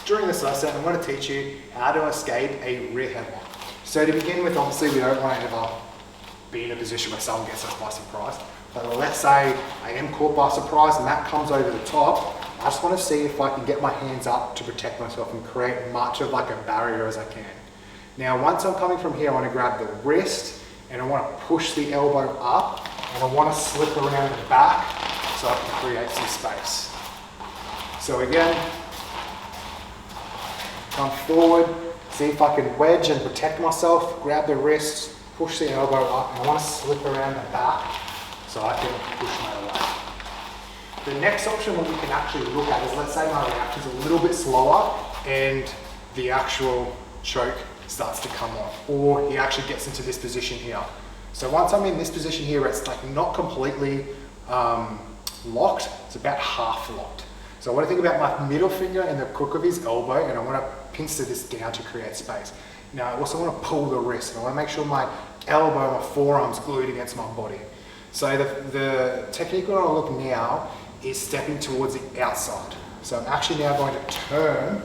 during this lesson, I'm going to teach you how to escape a rear headlock. So to begin with, obviously we don't want to ever be in a position where someone gets us by surprise. But let's say I am caught by surprise and that comes over the top. I just want to see if I can get my hands up to protect myself and create much of like a barrier as I can. Now, once I'm coming from here, I want to grab the wrist and I want to push the elbow up and I want to slip around the back so I can create some space. So again, come forward, see if I can wedge and protect myself, grab the wrist, push the elbow up, and I want to slip around the back so I can push my way. The next option what we can actually look at is, let's say my reaction is a little bit slower and the actual choke starts to come off, or he actually gets into this position here. So once I'm in this position here, it's like not completely locked, it's about half locked. So I want to think about my middle finger and the crook of his elbow, and I want to pincer this down to create space. Now I also want to pull the wrist, and I want to make sure my elbow, my forearm's glued against my body. So the technique we're going to look now is stepping towards the outside. So I'm actually now going to turn,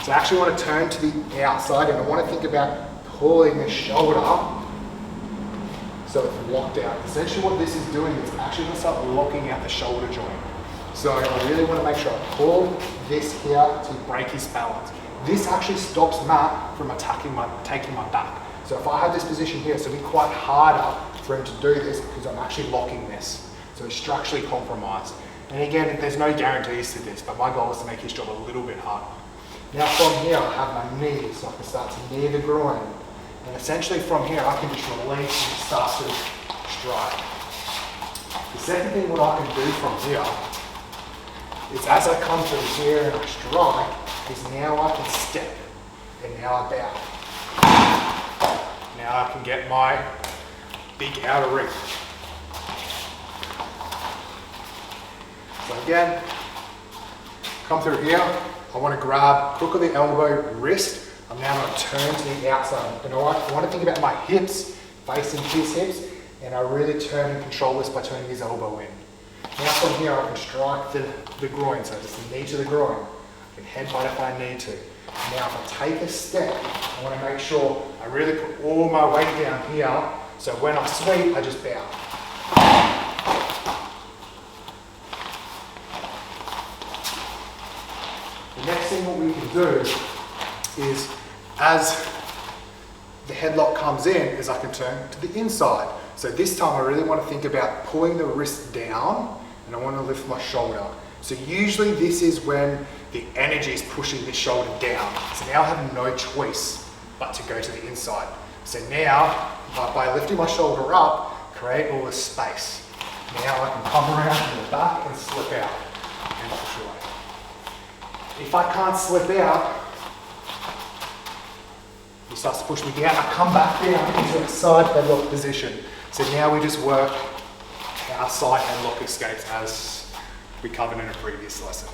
so I actually want to turn to the outside, and I want to think about pulling the shoulder so it's locked out. Essentially what this is doing is actually going to start locking out the shoulder joint. So I really want to make sure I pull this here to break his balance. This actually stops Matt from taking my back. So if I have this position here, it's going to be quite harder for him to do this because I'm actually locking this. So it's structurally compromised. And again, there's no guarantees to this, but my goal is to make his job a little bit harder. Now from here, I have my knee, so I can start to knee the groin. And essentially from here, I can just release and start to strike. The second thing what I can do from here is as I come through here and I strike, is now I can step, and now I bow. Now I can get my big outer ring. So again, come through here, I want to grab crook of the elbow, wrist. I'm now going to turn to the outside. And I want to think about my hips facing his hips, and I really turn and control this by turning his elbow in. Now from here I can strike the groin, so just the knee to the groin. I can headbutt if I need to. Now if I take a step, I want to make sure I really put all my weight down here, so when I sweep, I just bow. The next thing what we can do is, as the headlock comes in, is I can turn to the inside. So this time I really want to think about pulling the wrist down, and I want to lift my shoulder. So usually this is when the energy is pushing the shoulder down. So now I have no choice but to go to the inside. So now, by lifting my shoulder up, create all this space. Now I can come around to the back and slip out and push away. If I can't slip out, he starts to push me down, I come back down into a side headlock position. So now we just work our side headlock escapes as we covered in a previous lesson.